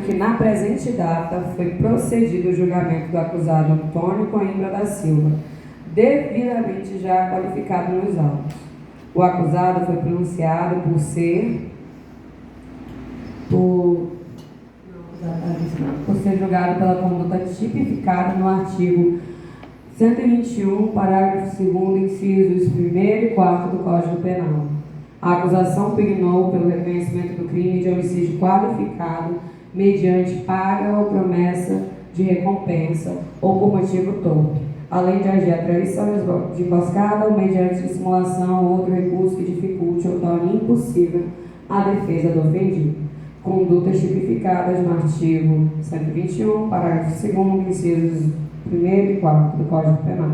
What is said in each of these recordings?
que na presente data foi procedido o julgamento do acusado Antônio Coimbra da Silva, devidamente já qualificado nos autos. O acusado foi pronunciado por ser julgado pela conduta tipificada no artigo 121, parágrafo 2º, incisos 1º e 4º do Código Penal. A acusação pugnou pelo reconhecimento do crime de homicídio qualificado mediante paga ou promessa de recompensa ou por motivo torpe, além de agir a traição de emboscada ou mediante dissimulação ou outro recurso que dificulte ou torne impossível a defesa do ofendido. Condutas tipificadas no artigo 121, parágrafo 2º, incisos 1º e 4º do Código Penal.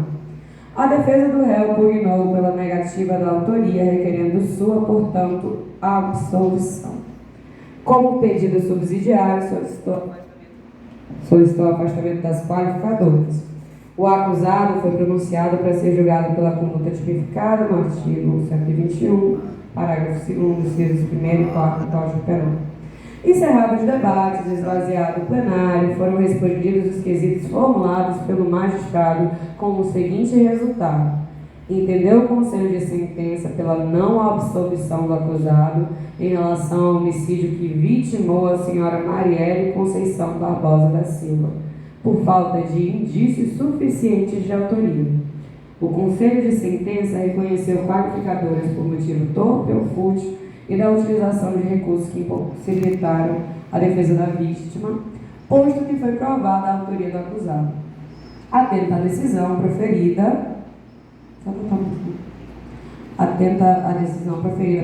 A defesa do réu pugnou pela negativa da autoria, requerendo sua, portanto, absolvição. Como pedido subsidiário, solicitou afastamento das qualificadoras. O acusado foi pronunciado para ser julgado pela conduta tipificada no artigo 121, parágrafo 2º, incisos 1º e 4º do Código Penal. Encerrados os debates, esvaziado o plenário, foram respondidos os quesitos formulados pelo magistrado com o seguinte resultado: entendeu o Conselho de Sentença pela não absolvição do acusado em relação ao homicídio que vitimou a senhora Marielle Conceição Barbosa da Silva, por falta de indícios suficientes de autoria. O Conselho de Sentença reconheceu qualificadoras por motivo torpe ou fútil e da utilização de recursos que impossibilitaram a defesa da vítima, posto que foi provada a autoria do acusado. Atenta à decisão proferida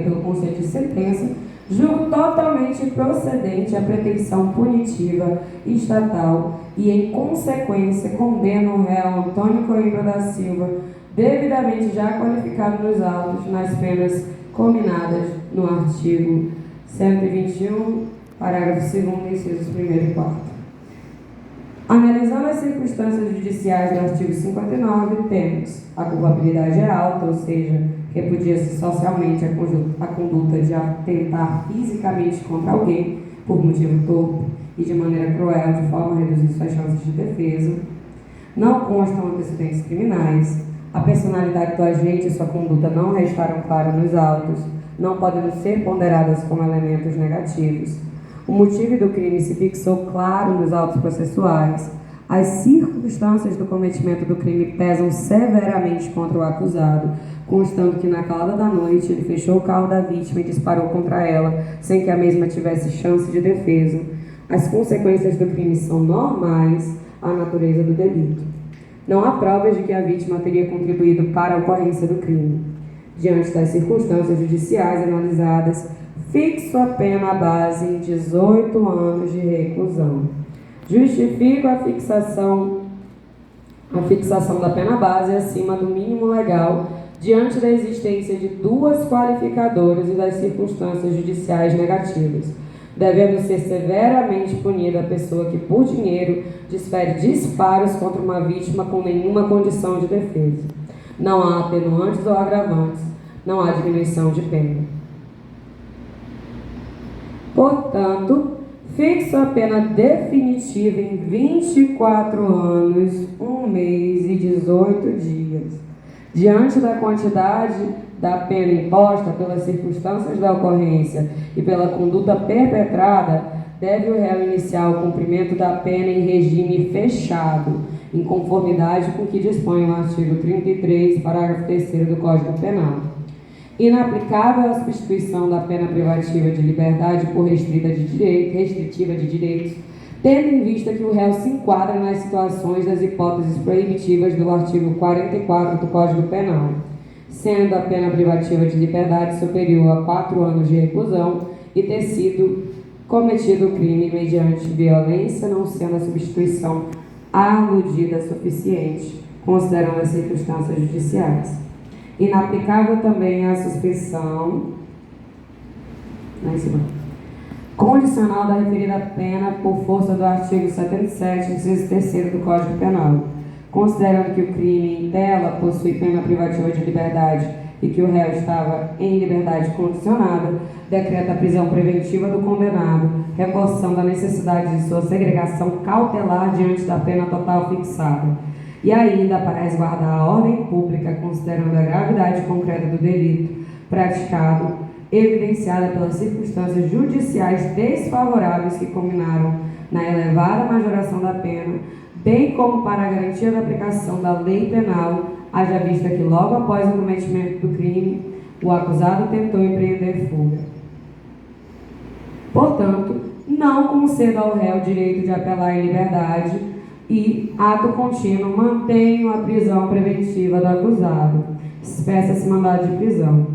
pelo Conselho de Sentença, julgo totalmente procedente a pretensão punitiva estatal e, em consequência, condeno o réu Antônio Coimbra da Silva, devidamente já qualificado nos autos, nas penas combinadas no artigo 121, parágrafo 2º, incisos 1º e 4º. Analisando as circunstâncias judiciais do artigo 59, temos: a culpabilidade é alta, ou seja, repudia-se socialmente a conduta de atentar fisicamente contra alguém por motivo torpe e de maneira cruel, de forma a reduzir suas chances de defesa. Não constam antecedentes criminais. A personalidade do agente e sua conduta não restaram claras nos autos, não podendo ser ponderadas como elementos negativos. O motivo do crime se fixou claro nos autos processuais. As circunstâncias do cometimento do crime pesam severamente contra o acusado, constando que na calada da noite ele fechou o carro da vítima e disparou contra ela, sem que a mesma tivesse chance de defesa. As consequências do crime são normais à natureza do delito. Não há provas de que a vítima teria contribuído para a ocorrência do crime. Diante das circunstâncias judiciais analisadas, fixo a pena base em 18 anos de reclusão. Justifico a fixação da pena base acima do mínimo legal, diante da existência de duas qualificadoras e das circunstâncias judiciais negativas, devendo ser severamente punida a pessoa que, por dinheiro, desfere disparos contra uma vítima com nenhuma condição de defesa. Não há atenuantes ou agravantes, não há diminuição de pena. Portanto, fixo a pena definitiva em 24 anos, 1 mês e 18 dias. Diante da quantidade da pena imposta pelas circunstâncias da ocorrência e pela conduta perpetrada, deve o réu iniciar o cumprimento da pena em regime fechado, em conformidade com o que dispõe o artigo 33, parágrafo 3º do Código Penal. Inaplicável a substituição da pena privativa de liberdade por restritiva de direitos, tendo em vista que o réu se enquadra nas situações das hipóteses proibitivas do artigo 44 do Código Penal, sendo a pena privativa de liberdade superior a 4 anos de reclusão e ter sido cometido o crime mediante violência, não sendo a substituição aludida suficiente, considerando as circunstâncias judiciais. Inaplicável também a suspensão condicional da referida pena por força do artigo 77, inciso 3º do Código Penal, considerando que o crime em tela possui pena privativa de liberdade e que o réu estava em liberdade condicionada, decreta a prisão preventiva do condenado, reforçando a necessidade de sua segregação cautelar diante da pena total fixada. E ainda, para resguardar a ordem pública, considerando a gravidade concreta do delito praticado, evidenciada pelas circunstâncias judiciais desfavoráveis que culminaram na elevada majoração da pena, bem como para a garantia da aplicação da lei penal, haja vista que logo após o cometimento do crime, o acusado tentou empreender fuga. Portanto, não conceda ao réu o direito de apelar em liberdade e, ato contínuo, mantenha a prisão preventiva do acusado. Despeça-se mandado de prisão.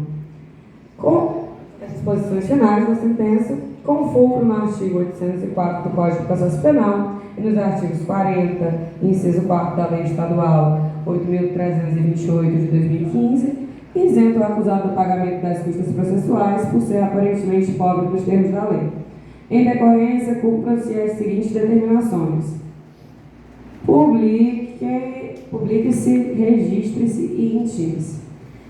Com as disposições finais da sentença, com fulcro no artigo 804 do Código de Processo Penal e nos artigos 40, inciso 4 da Lei Estadual 8.328 de 2015, isenta o acusado do pagamento das custas processuais por ser aparentemente pobre dos termos da lei. Em decorrência, cumpram-se as seguintes determinações: publique-se, registre-se e intime-se.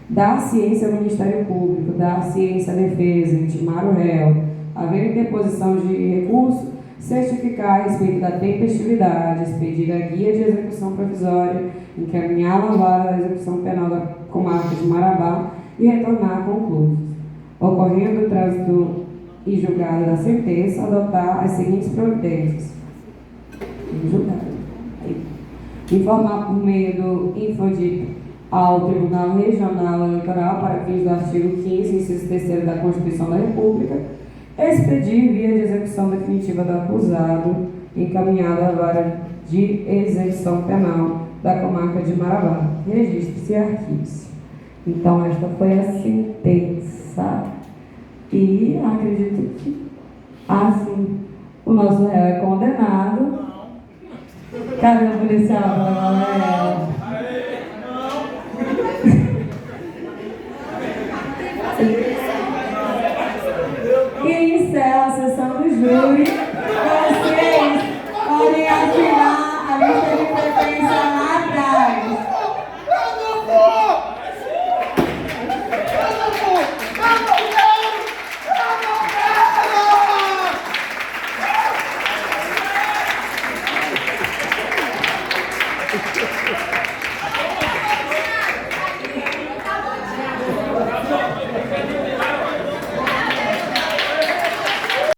Dar ciência ao Ministério Público, dar ciência à defesa, intimar o réu, haver interposição de recurso, certificar a respeito da tempestividade, expedir a guia de execução provisória, encaminhá-la à vara da execução penal da comarca de Marabá e retornar conclusos. Ocorrendo o trânsito e julgado da sentença, adotar as seguintes providências. Informar por meio do Infodip ao Tribunal Regional Eleitoral para fins do artigo 15, inciso 3º da Constituição da República, expedir via de execução definitiva do acusado, encaminhado à vara de execução penal da comarca de Marabá. Registre-se e arquive-se. Então, esta foi a sentença. E acredito que, assim, o nosso réu é condenado. Cadê o policial, galera? E encerra a sessão do júri.